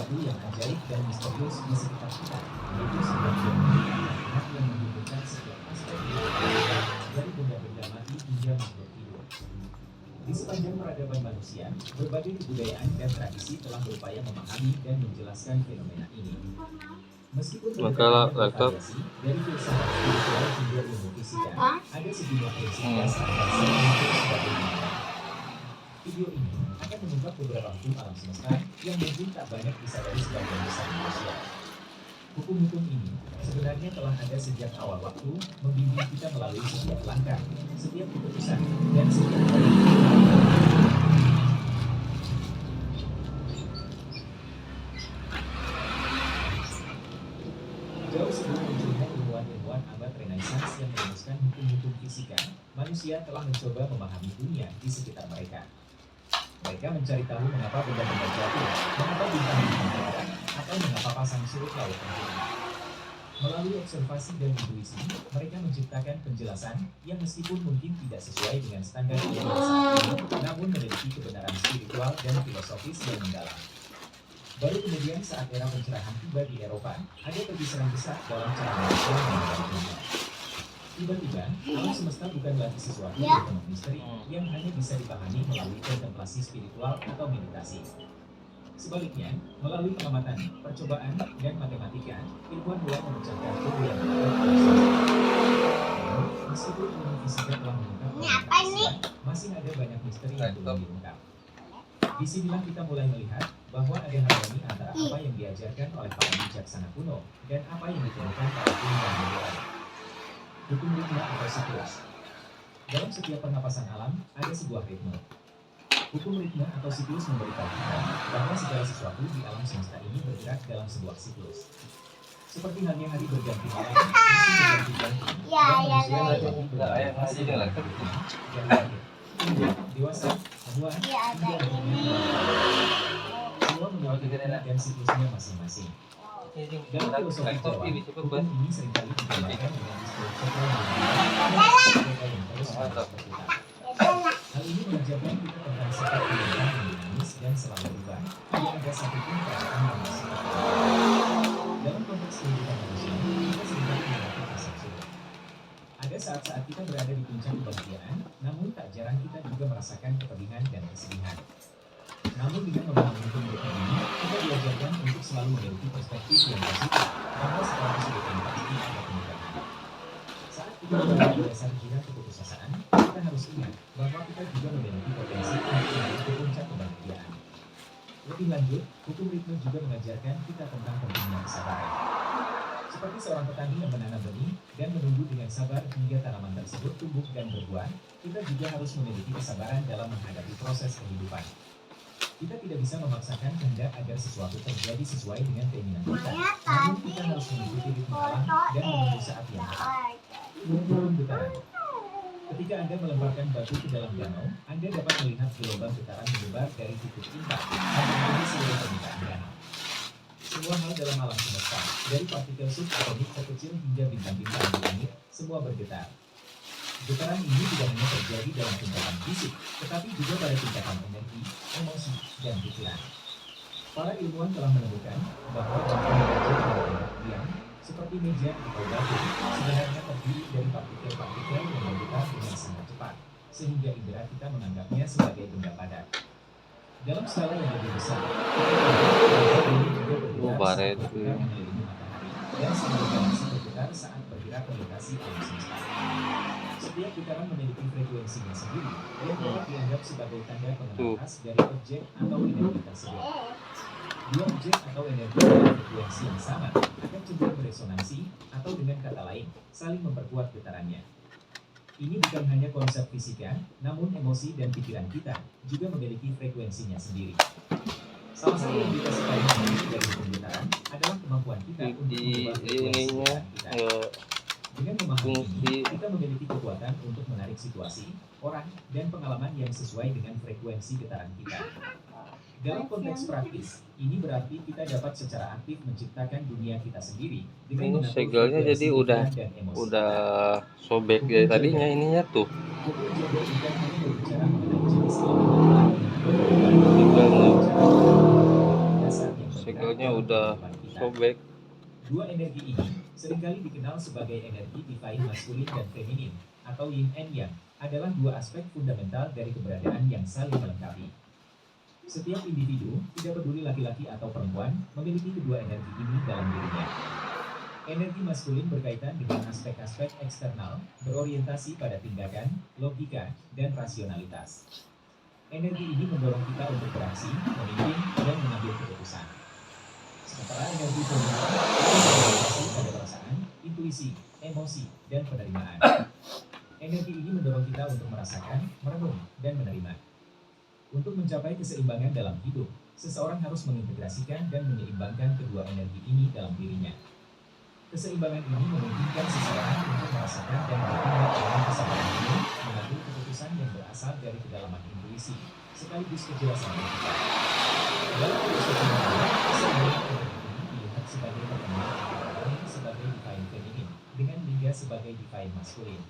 sesuatu yang ajaib dan misterius di sekitar kita, yaitu sebuah geometri yang menghubungkan setiap aspek kehidupan, dari benda-benda mati hingga makhluk hidup. Di sepanjang peradaban manusia, berbagai kebudayaan dan tradisi telah berupaya memahami dan menjelaskan fenomena ini. Meskipun Maka pendekatannya laptop bervariasi, dari filsafat spiritual hingga ilmu fisika, ada sejumlah prinsip dasar yang sering muncul sebagai pemahaman. Video ini akan mengungkap beberapa hukum alam semesta yang mungkin tak banyak disadari sebagian besar manusia. Hukum-hukum ini sebenarnya telah ada sejak awal waktu, membimbing kita melalui setiap langkah, setiap keputusan, dan setiap hal yang kita lakukan. Jauh sebelum munculnya ilmuwan-ilmuwan abad Renaissance yang merumuskan hukum-hukum fisika, manusia telah mencoba memahami dunia di sekitar mereka. Mereka mencari tahu mengapa benda-benda jatuh, mengapa bintang-bintang meledak, atau mengapa pasang surut laut menghilang. Melalui observasi dan intuisi, mereka menciptakan penjelasan yang meskipun mungkin tidak sesuai dengan standar ilmu saat ini, namun memiliki kebenaran spiritual dan filosofis yang mendalam. Baru kemudian saat era pencerahan tiba di Eropa, ada pergeseran besar dalam cara manusia memandang dunia. Tiba-tiba, alam semesta bukan lagi sesuatu yang penuh misteri yang hanya bisa dipahami melalui kontemplasi spiritual atau meditasi. Sebaliknya, melalui pengamatan, percobaan, dan matematika, ilmuwan mulai memecahkan kode yang mengatur alam semesta. Namun, meskipun ilmu fisika telah mengungkap manusia, masih ada banyak misteri yang belum diungkap. Disinilah kita mulai melihat bahwa ada harmoni antara apa yang diajarkan oleh para bijaksana kuno dan apa yang ditemukan para ilmuwan modern. Hukum ritme atau siklus. Dalam setiap pernapasan alam, ada sebuah ritme. Hukum ritme atau siklus memberitahu kita bahwa segala sesuatu di alam semesta ini bergerak dalam sebuah siklus. Seperti halnya hari berganti malam, musim berganti-ganti, dan manusia menjadi beberapa dari lahir, dewasa, tua, hingga akhirnya semua memiliki ritme dan siklusnya masing-masing. Dalam filosofi Jawa, hukum ini seringkali digambarkan dengan istilah cakra yang terus berputar. Hal ini mengajarkan kita tentang sifat kehidupan yang dinamis dan selalu berubah. Tidak ada satupun perasaan yang masih tetap. Dalam konteks kehidupan manusia, kita seringkali mengalami pasang surut. Ada saat-saat kita berada di puncak kebahagiaan, namun tak jarang kita juga merasakan kepedihan dan kesedihan. Namun dengan memahami hukum ritme ini, kita diajarkan untuk selalu memiliki perspektif yang positif, bahwa segala kesulitan pasti ada kemudahan. Saat kita berada di dasar jurang keputusasaan, kita harus ingat bahwa kita juga memiliki potensi untuk menuju ke puncak kebahagiaan. Lebih lanjut, hukum ritme juga mengajarkan kita tentang pentingnya kesabaran. Seperti seorang petani yang menanam benih dan menunggu dengan sabar hingga tanaman tersebut tumbuh dan berbuah, kita juga harus memiliki kesabaran dalam menghadapi proses kehidupan. Kita tidak bisa memaksakan kehendak agar sesuatu terjadi sesuai dengan keinginan kita, namun kita harus mengikuti ritme alam dan menunggu saat yang tepat. Hukum getaran. Ketika Anda melemparkan batu ke dalam danau, Anda dapat melihat gelombang getaran menyebar dari titik tinta dan mengenai seluruh permukaan danau. Semua hal dalam alam semesta, dari partikel subatomik terkecil hingga bintang-bintang di langit, semua bergetar. Getaran ini tidak hanya terjadi dalam tingkatan fisik, tetapi juga pada tingkatan energi, emosi, dan pikiran. Para ilmuwan telah menemukan bahwa benda-benda diam, seperti meja atau batu, sebenarnya terdiri dari partikel-partikel yang bergetar dengan sangat cepat, sehingga indera kita menganggapnya sebagai benda padat. Dalam skala yang lebih besar, ini juga bergetar saat bergerak mengelilingi matahari, dan semua galaksi bergetar saat bergerak melintasi alam semesta. Setiap getaran memiliki frekuensinya sendiri, yang dapat dianggap sebagai tanda pengenal khas dari objek atau energi tersebut. Dua objek atau energi dengan frekuensi yang sama akan cenderung beresonansi, atau dengan kata lain, saling memperkuat getarannya. Ini bukan hanya konsep fisika, namun emosi dan pikiran kita juga memiliki frekuensinya sendiri. Salah satu yang kita sukai dari hukum getaran adalah kemampuan kita untuk mengubah frekuensi getaran kita. Dengan memahami ini, kita memiliki kekuatan untuk menarik situasi, orang, dan pengalaman yang sesuai dengan frekuensi getaran kita. Dalam konteks praktis, ini berarti kita dapat secara aktif menciptakan dunia kita sendiri dengan mengatur segelnya jadi frekuensi pikiran dan emosi udah kita. sobek dari tadinya ininya tuh. Hukum jaga bukan hanya berbicara mengenai jenis kelamin laki-laki, Segelnya dasar yang bergerak Bengkelnya udah sobek. Dua energi ini seringkali dikenal sebagai energi divine maskulin dan feminin atau yin and yang adalah dua aspek fundamental dari keberadaan yang saling melengkapi. Setiap individu, tidak peduli laki-laki atau perempuan, memiliki kedua energi ini dalam dirinya. Energi maskulin berkaitan dengan aspek-aspek eksternal, berorientasi pada tindakan, logika, dan rasionalitas. Energi ini mendorong kita untuk beraksi, memimpin, dan mengambil keputusan. Sementara energi feminin berorientasi pada perasaan, intuisi, emosi, dan penerimaan. Energi ini mendorong kita untuk merasakan, merenung, dan menerima. Untuk mencapai keseimbangan dalam hidup, seseorang harus mengintegrasikan dan menyeimbangkan kedua energi ini dalam dirinya. Keseimbangan ini memungkinkan seseorang untuk merasakan dan bertindak dengan kesadaran penuh, mengambil keputusan yang berasal dari kedalaman intuisi, sekaligus kejelasan logika. Dalam filosofi modern, keseimbangan energi ini dilihat sebagai pertemuan antara Brahma sebagai divine feminin dengan Lingga sebagai divine maskulin.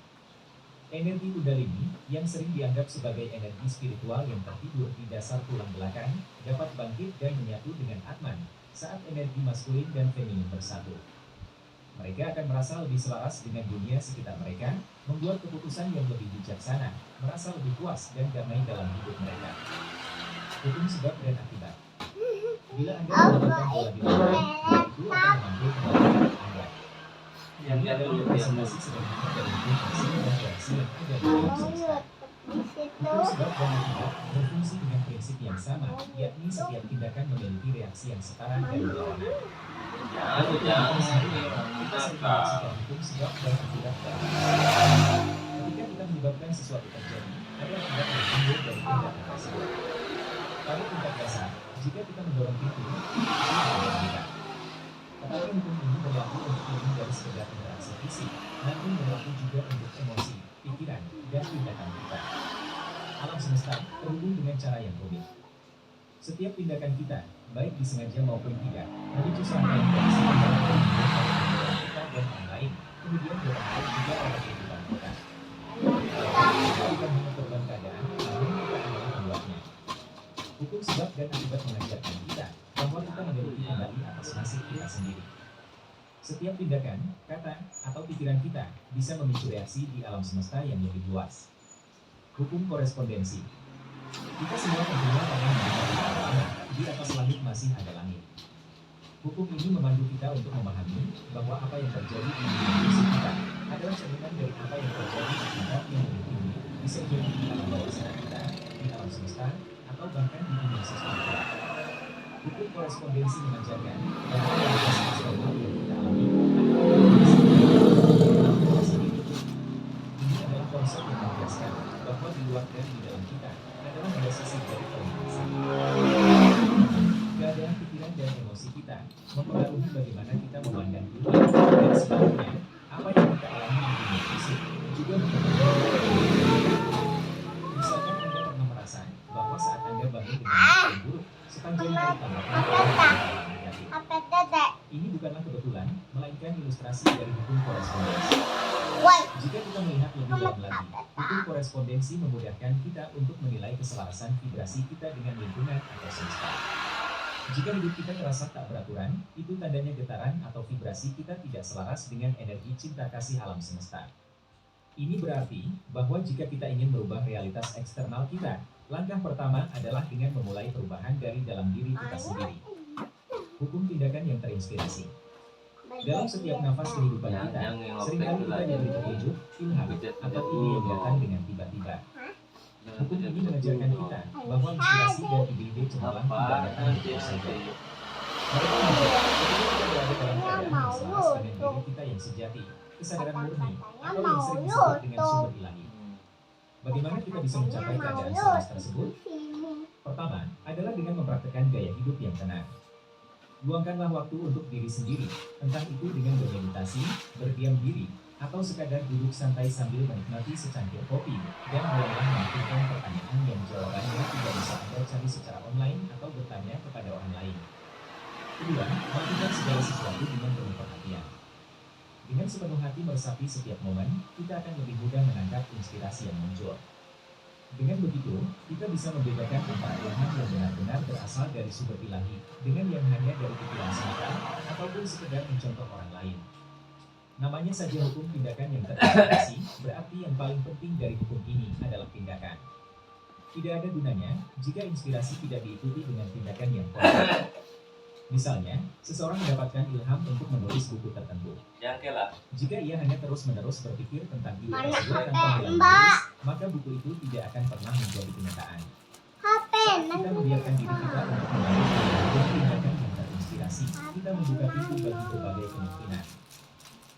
Energi Kundalini, yang sering dianggap sebagai energi spiritual yang tertidur di dasar tulang belakang, dapat bangkit dan menyatu dengan Atman saat energi maskulin dan feminin bersatu. Mereka akan merasa lebih selaras dengan dunia sekitar mereka, membuat keputusan yang lebih bijaksana, merasa lebih puas dan damai dalam hidup mereka. Hukum sebab dan akibat. Bila Anda melakukan bola di lapangan, itu akan mengambil kembali Anda. Ini adalah representasi sederhana dari hukum aksi dan reaksi yang ada di dalam semesta. Hukum sebab dan akibat berfungsi dengan prinsip yang sama, yakni setiap tindakan memiliki reaksi yang setara dan berlawanan. Kita sering menyaksikan hukum sebab dan akibat dalam hidup. Ketika kita menyebabkan sesuatu terjadi, ada akibat yang timbul dari tindakan tersebut. Pada tingkat dasar, jika kita mendorong pintu, itu akan kita. Tetapi hukum ini berlaku untuk lebih dari sekedar interaksi fisik, namun berlaku juga untuk emosi, pikiran, dan tindakan kita. Alam semesta terhubung dengan cara yang rumit. Setiap tindakan kita, baik disengaja maupun tidak, memicu serangkaian reaksi yang dapat menimbulkan kita dan orang lain, kemudian berakhir juga pada kehidupan kita. Kita bukan hanya korban keadaan, namun kita adalah pembuatnya. Hukum sebab dan akibat mengajarkan kita bahwa kita memiliki kendali atas nasib kita sendiri. Setiap tindakan, kata, atau pikiran kita bisa memicu reaksi di alam semesta yang lebih luas. Hukum korespondensi. Kita semua tentunya pernah mendengar bahwa di atas langit masih ada langit. Hukum ini memandu kita untuk memahami bahwa apa yang terjadi di dunia kita adalah cerminan dari apa yang terjadi di tempat yang lebih tinggi, bisa jadi di alam bawah sadar kita, di alam semesta, atau bahkan di dimensi spiritual. Hukum korespondensi mengajarkan bahwa realitas eksternal yang kita alami adalah realitas sendiri. Ini adalah konsep yang menegaskan bahwa di luar dan di dalam kita adalah dua sisi dari perlintasan. Keadaan pikiran dan emosi kita mempengaruhi bagaimana kita memandang dunia, dan sebaliknya, apa yang kita alami di dunia fisik juga mempengaruhi. Misalkan Anda pernah merasa bahwa saat Anda bangun dengan mood yang buruk, sepanjang hari tambahkan hal negatif. Ini bukanlah kebetulan, melainkan ilustrasi dari hukum korespondensi. Jika kita melihat lebih dalam lagi, hukum korespondensi memudahkan kita untuk menilai keselarasan vibrasi kita dengan lingkungan atau semesta. Jika hidup kita terasa tak beraturan, itu tandanya getaran atau vibrasi kita tidak selaras dengan energi cinta kasih alam semesta. Ini berarti bahwa jika kita ingin merubah realitas eksternal kita, langkah pertama adalah dengan memulai perubahan dari dalam diri kita sendiri. Hukum tindakan yang terinspirasi. Dalam setiap nafas kehidupan kita, seringkali kita diberi petunjuk, ilham, atau ide yang datang dengan tiba-tiba. Hukum ini mengajarkan kita bahwa inspirasi dan ide-ide cemerlang tidak datang begitu saja. Mereka mengajar ketika kita berada dalam keadaan yang selaras dengan diri kita yang sejati, kesadaran murni, atau yang sering disebut dengan sumber ilahi. Bagaimana kita bisa mencapai keadaan selaras tersebut? Pertama, adalah dengan mempraktikkan gaya hidup yang tenang. Luangkanlah waktu untuk diri sendiri, entah itu dengan bermeditasi, berdiam diri, atau sekadar duduk santai sambil menikmati secangkir kopi, dan mulailah memikirkan pertanyaan yang jawabannya tidak bisa Anda cari secara online atau bertanya kepada orang lain. Kedua, melakukan segala sesuatu dengan penuh perhatian. Dengan sepenuh hati meresapi setiap momen, kita akan lebih mudah menangkap inspirasi yang muncul. Dengan begitu, kita bisa membedakan antara ilham yang benar-benar berasal dari sumber ilahi dengan yang hanya dari berpikiran semata ataupun sekedar mencontoh orang lain. Namanya saja hukum tindakan yang terinspirasi, berarti yang paling penting dari hukum ini adalah tindakan. Tidak ada gunanya jika inspirasi tidak diikuti dengan tindakan yang konkret. Misalnya, seseorang mendapatkan ilham untuk menulis buku tertentu. Jika ia hanya terus-menerus berpikir tentang ide tersebut tanpa mulai menulis, maka buku itu tidak akan pernah menjadi kenyataan. Saat kita membiarkan diri kita untuk melakukan tindakan yang terinspirasi, kita membuka pintu bagi berbagai kemungkinan.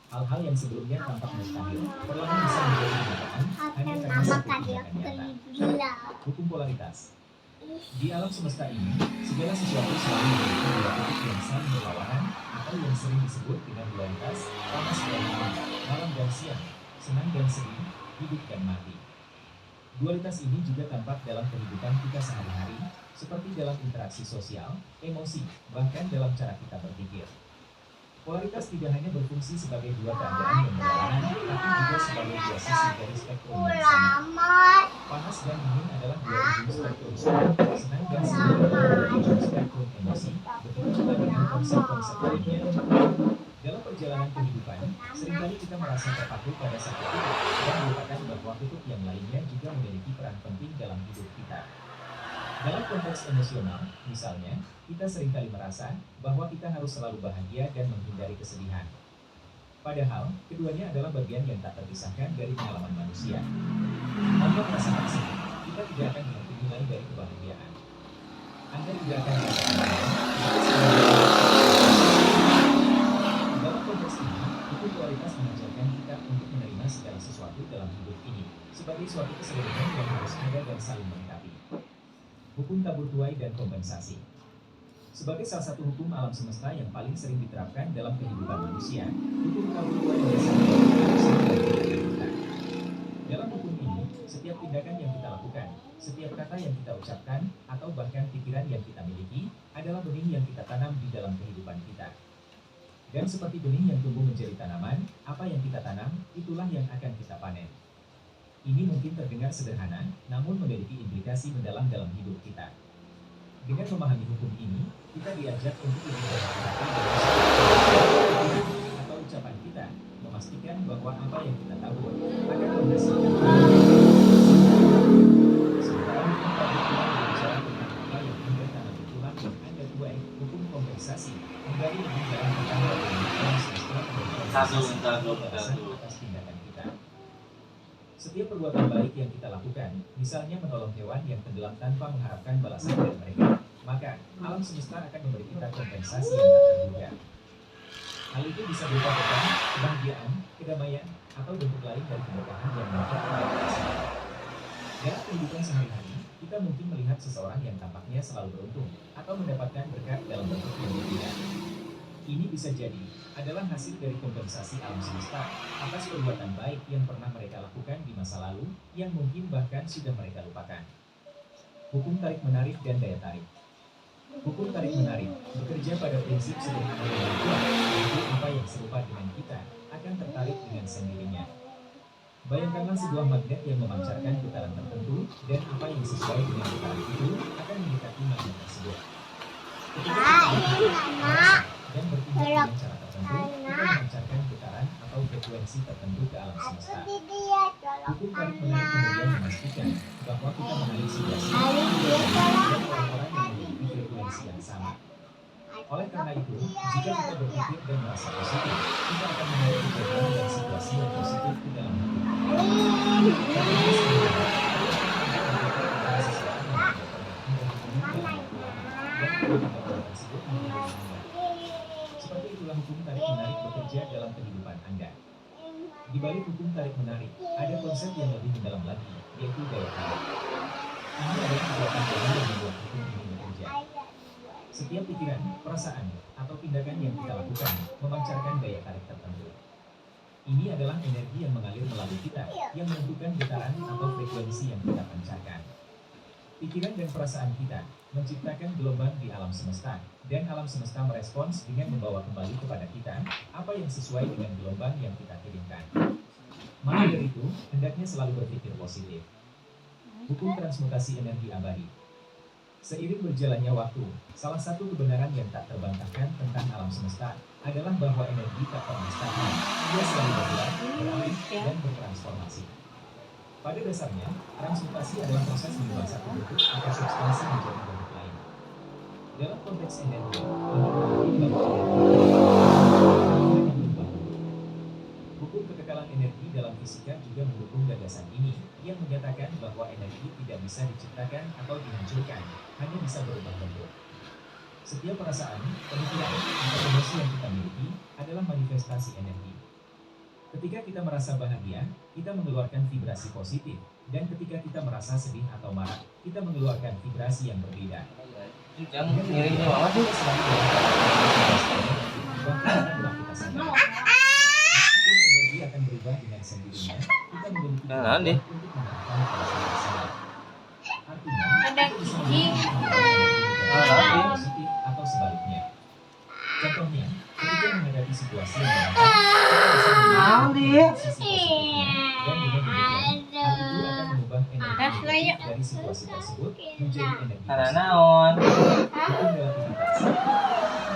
Hal-hal yang sebelumnya tampak mustahil, perlahan bisa menjadi kenyataan hanya karena satu tindakan nyata. Hukum polaritas. Di alam semesta ini, segala sesuatu selalu memiliki dua titik yang saling berlawanan atau yang sering disebut dengan dualitas, panas dan dingin, malam dan siang, senang dan sedih, hidup dan mati. Dualitas ini juga tampak dalam kehidupan kita sehari-hari, seperti dalam interaksi sosial, emosi, bahkan dalam cara kita berpikir. Polaritas tidak hanya berfungsi sebagai dua keadaan yang berlawanan, tapi juga sebagai dua sisi dari spektrum yang sama. Panas dan dingin adalah dua ujung spektrum suara, senang dan sedih adalah dua ujung spektrum emosi, begitu juga dengan konsep-konsep lainnya. Dalam perjalanan kehidupan, seringkali kita merasa terpaku pada satu titik dan melupakan bahwa kutub yang lainnya juga memiliki peran penting dalam hidup kita. Dalam konteks emosional, misalnya, kita seringkali merasa bahwa kita harus selalu bahagia dan menghindari kesedihan. Padahal, keduanya adalah bagian yang tak terpisahkan dari pengalaman manusia. Tanpa merasakan sedih, kita tidak akan mengerti nilai dari kebahagiaan. Anda tidak akan merasakan dalam konteks ini, hukum kualitas mengajarkan kita untuk menerima segala sesuatu dalam hidup ini sebagai suatu keseluruhan yang harus ada dan saling melengkapi. Hukum tabur tuai dan kompensasi. Sebagai salah satu hukum alam semesta yang paling sering diterapkan dalam kehidupan manusia, hukum tabur tuai biasanya kita. Dalam hukum ini, setiap tindakan yang kita lakukan, setiap kata yang kita ucapkan, atau bahkan pikiran yang kita miliki, adalah benih yang kita tanam di dalam kehidupan kita. Dan seperti benih yang tumbuh menjadi tanaman, apa yang kita tanam, itulah yang akan kita panen. Ini mungkin terdengar sederhana, namun memiliki implikasi mendalam dalam hidup kita. Dengan memahami hukum ini, kita diajak untuk lebih berhati-hati dalam atau ucapan kita, memastikan bahwa apa yang kita tabur akan menghasilkan sementara hukum tabur tuai berbicara tentang apa yang Anda tanam itulah yang Anda tuai. Hukum kompensasi menggali lebih dalam tentang bagaimana semesta memberikan atas tindakan kita. Setiap perbuatan baik yang kita lakukan, misalnya menolong hewan yang tenggelam tanpa mengharapkan balasan dari mereka, maka alam semesta akan memberi kita kompensasi yang tak terduga. Hal itu bisa berupa berkah, kebahagiaan, kedamaian, atau bentuk lain dari keberkahan yang melekat pada kita. Dalam kehidupan sehari-hari, kita mungkin melihat seseorang yang tampaknya selalu beruntung atau mendapatkan berkat dalam bentuk yang berbeda. Ini bisa jadi adalah hasil dari kompensasi alam semesta atas perbuatan baik yang pernah mereka lakukan di masa lalu yang mungkin bahkan sudah mereka lupakan. Hukum tarik-menarik dan daya tarik. Hukum tarik-menarik bekerja pada prinsip sederhana yang kuat, yaitu apa yang serupa dengan kita akan tertarik dengan sendirinya. Bayangkanlah sebuah magnet yang memancarkan putaran tertentu, dan apa yang sesuai dengan putaran itu akan mendekati magnet tersebut. Ketika dan bertindak dengan cara tertentu, kita memancarkan putaran atau frekuensi tertentu ke alam semesta. Hukum tarik-menarik kemudian memastikan bahwa kita mengalih situasi dan orang-orang yang memiliki frekuensi yang sama. Oleh karena itu, jika kita berpikir dan merasa positif, kita akan menarik kejadian dan situasi yang positif ke dalam hidup kita. Seperti itulah hukum tarik-menarik bekerja dalam kehidupan Anda. Di balik hukum tarik-menarik, ada konsep yang lebih mendalam lagi, yaitu daya tarik. Ini adalah kekuatan dalam yang membuat hukum ini bekerja. Setiap pikiran, perasaan, atau tindakan yang kita lakukan memancarkan daya tarik tertentu. Ini adalah energi yang mengalir melalui kita, yang menentukan getaran atau frekuensi yang kita pancarkan. Pikiran dan perasaan kita menciptakan gelombang di alam semesta, dan alam semesta merespons dengan membawa kembali kepada kita apa yang sesuai dengan gelombang yang kita kirimkan. Maka dari itu, hendaknya selalu berpikir positif. Hukum transmutasi energi abadi. Seiring berjalannya waktu, salah satu kebenaran yang tak terbantahkan alam semesta adalah bahwa energi tak pernah stagnan, ia selalu bergerak, beralih, dan bertransformasi. Pada dasarnya, transmutasi adalah proses mengubah satu bentuk atau substansi menjadi bentuk lain. Dalam konteks energi, ini berarti bahwa energi berubah. Hukum kekekalan energi dalam fisika juga mendukung gagasan ini, yang menyatakan bahwa energi tidak bisa diciptakan atau dihancurkan, hanya bisa berubah bentuk. Setiap perasaan, pemikiran, atau emosi yang kita miliki adalah manifestasi energi. Ketika kita merasa bahagia, kita mengeluarkan vibrasi positif, dan ketika kita merasa sedih atau marah, kita mengeluarkan vibrasi yang berbeda. Yang ngirimnya banget sih. Meskipun energi akan berubah dengan sendirinya, kita memiliki kemampuan untuk mengarahkan proses tersebut. Artinya, Ada kita bisa kucing. memiliki positif atau sebaliknya. Contohnya, ketika menghadapi situasi yang menantang, kita bisa memilih sisi positifnya, dan dengan demikian, hal itu akan mengubah energi negatif dari situasi tersebut menjadi energi positif. Naon? Hukum relativitas.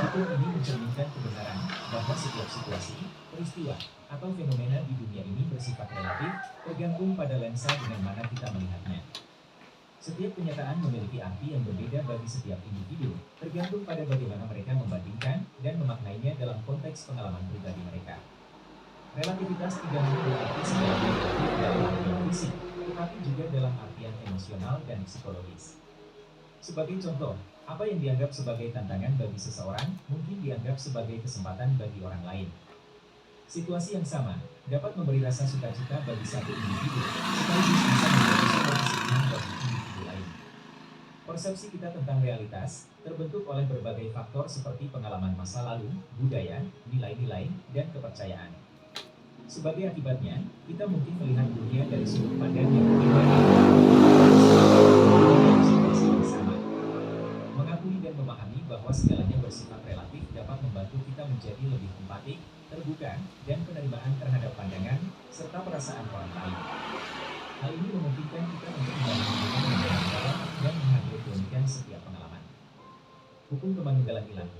Hukum ini mencerminkan kebenaran bahwa setiap situasi, peristiwa, atau fenomena di dunia ini bersifat relatif, tergantung pada lensa dengan mana kita melihatnya. Setiap kenyataan memiliki arti yang berbeda bagi setiap individu, tergantung pada bagaimana mereka membandingkan dan memaknainya dalam konteks pengalaman pribadi mereka. Relativitas tidak hanya berarti sebagai relatif dalam artian fisik, tetapi juga dalam artian emosional dan psikologis. Sebagai contoh, apa yang dianggap sebagai tantangan bagi seseorang mungkin dianggap sebagai kesempatan bagi orang lain. Situasi yang sama dapat memberi rasa sukacita bagi satu individu, sekaligus bisa menjadi sumber kesedihan bagi individu lain. Persepsi kita tentang realitas terbentuk oleh berbagai faktor seperti pengalaman masa lalu, budaya, nilai-nilai, dan kepercayaan. Sebagai akibatnya, kita mungkin melihat dunia dari sudut pandang yang berbeda dengan situasi yang sama. Mengakui dan memahami bahwa segalanya bersifat relatif dapat membantu kita menjadi lebih empatik, terbuka, dan penerimaan terhadap pandangan, serta perasaan orang lain. Hal ini memungkinkan kita untuk membandingkan dengan dalam dan mengambil keunikan setiap pengalaman. Hukum kemanunggalan ilahi.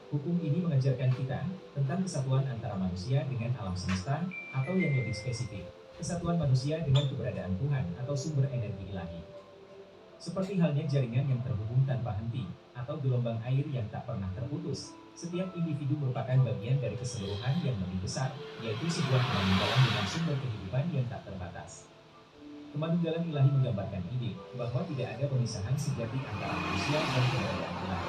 Hukum ini mengajarkan kita tentang kesatuan antara manusia dengan alam semesta, atau yang lebih spesifik, kesatuan manusia dengan keberadaan Tuhan atau sumber energi ilahi. Seperti halnya jaringan yang terhubung tanpa henti, atau gelombang air yang tak pernah terputus, setiap individu merupakan bagian dari keseluruhan yang lebih besar, yaitu sebuah kemanunggalan dengan sumber kehidupan yang tak terbatas. Kemanunggalan ilahi menggambarkan ide bahwa tidak ada pemisahan sejati antara manusia dan keberadaan ilahi.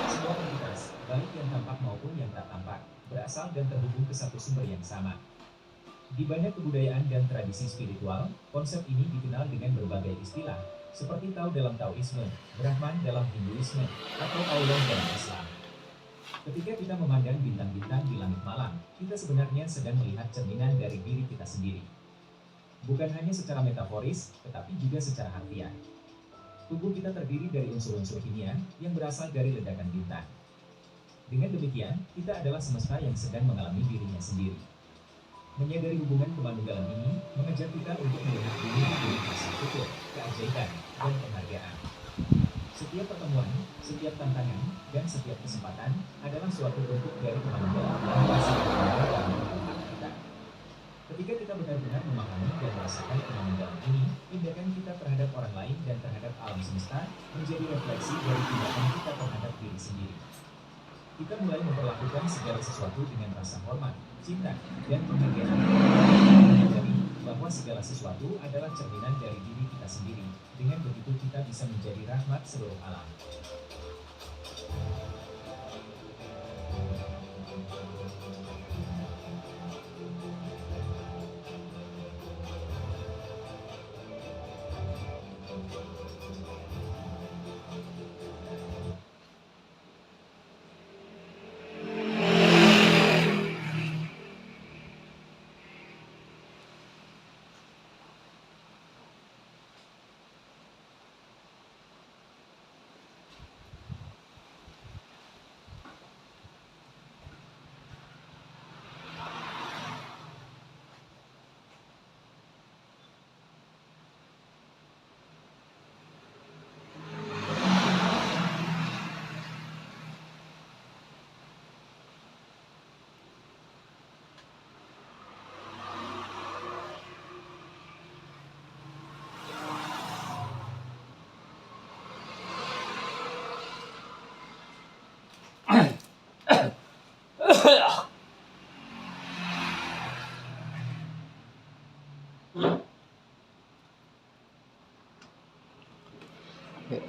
Semua entitas, baik yang tampak maupun yang tak tampak, berasal dan terhubung ke satu sumber yang sama. Di banyak kebudayaan dan tradisi spiritual, konsep ini dikenal dengan berbagai istilah, seperti Tao dalam Taoisme, Brahman dalam Hinduisme, atau Allah dalam Islam. Ketika kita memandang bintang-bintang di langit malam, kita sebenarnya sedang melihat cerminan dari diri kita sendiri. Bukan hanya secara metaforis, tetapi juga secara harfiah. Tubuh kita terdiri dari unsur-unsur kimia yang berasal dari ledakan bintang. Dengan demikian, kita adalah semesta yang sedang mengalami dirinya sendiri. Menyadari hubungan kemanunggalan ini mengajar kita untuk melihat dunia dari rasa syukur, keajaiban, dan penghargaan. Setiap pertemuan, setiap tantangan, dan setiap kesempatan adalah suatu bentuk dari kemanunggalan yang berasal dari dalam kehidupan kita. Ketika kita benar-benar memahami dan merasakan kemanunggalan ini, tindakan kita terhadap orang lain dan terhadap alam semesta menjadi refleksi dari tindakan kita terhadap diri sendiri. Kita mulai memperlakukan segala sesuatu dengan rasa hormat, cinta, dan penghargaan. Menyadari bahwa segala sesuatu adalah cerminan dari diri kita sendiri. Dengan begitu kita bisa menjadi rahmat seluruh alam.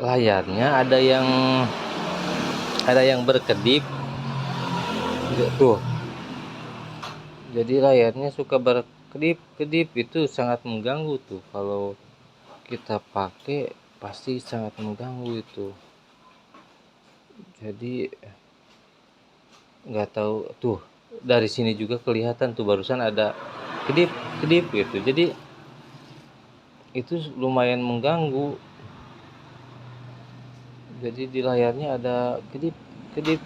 layarnya ada yang berkedip tuh. Jadi layarnya suka berkedip-kedip, itu sangat mengganggu tuh. Kalau kita pakai pasti sangat mengganggu itu. Jadi nggak tahu tuh, dari sini juga kelihatan tuh barusan ada kedip-kedip gitu. Jadi itu lumayan mengganggu. Jadi di layarnya ada kedip-kedip.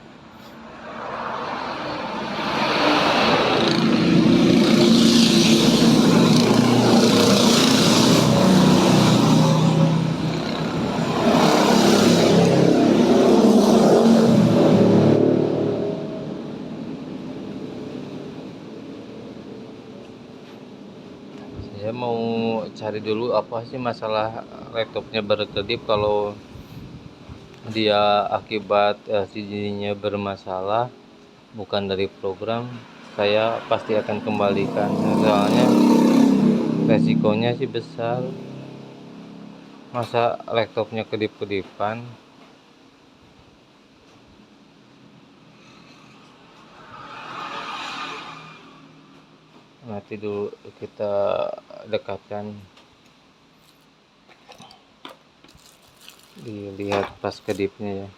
Saya mau cari dulu apa sih masalah laptopnya berkedip. Kalau dia akibat CD-nya bermasalah, bukan dari program, saya pasti akan kembalikan. Soalnya resikonya sih besar. Masa laptopnya kedip-kedipan. Nanti dulu kita dekatkan, dilihat pas kedipnya ya.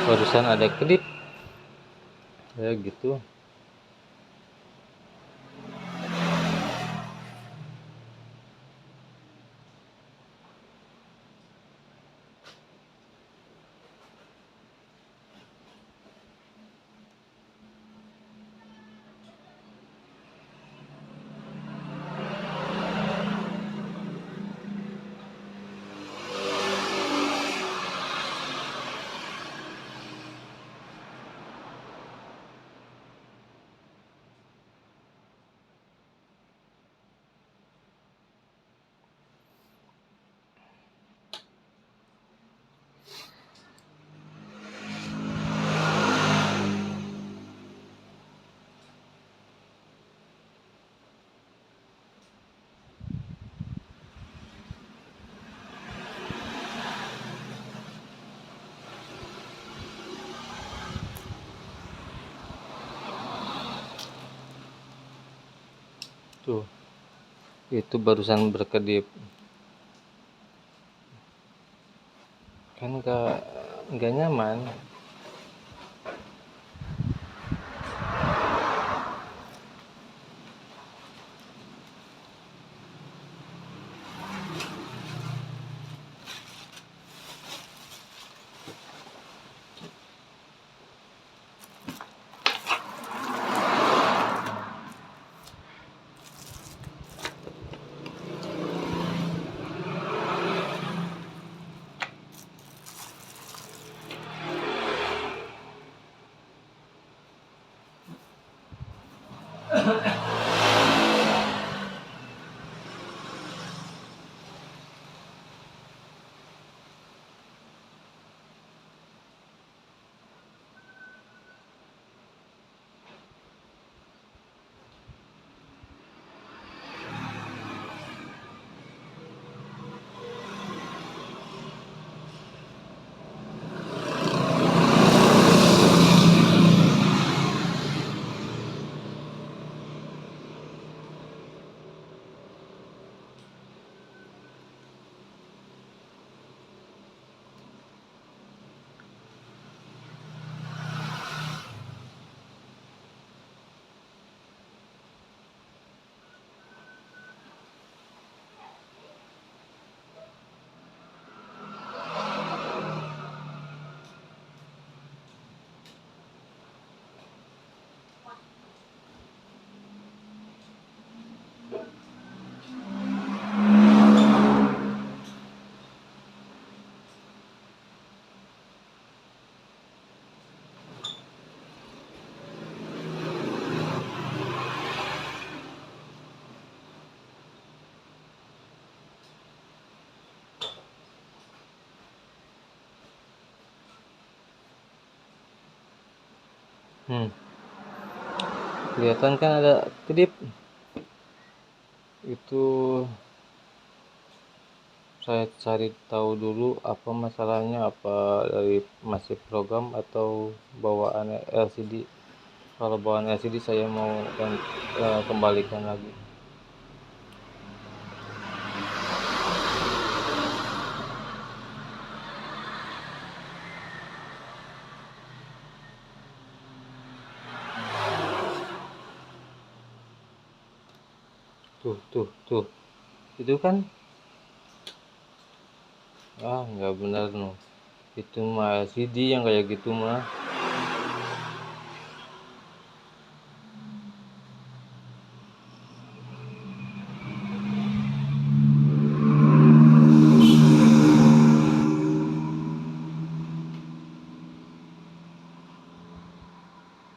Barusan ada kedip ya gitu. Tuh, itu barusan berkedip. Kan nggak nyaman. Hmm, kelihatan kan ada kedip. Itu saya cari tahu dulu apa masalahnya, apa dari masih program atau bawaan LCD. Kalau bawaan LCD saya mau kembalikan lagi. Tuh. Itu kan nggak benar no. Itu mah LCD yang kayak gitu mah.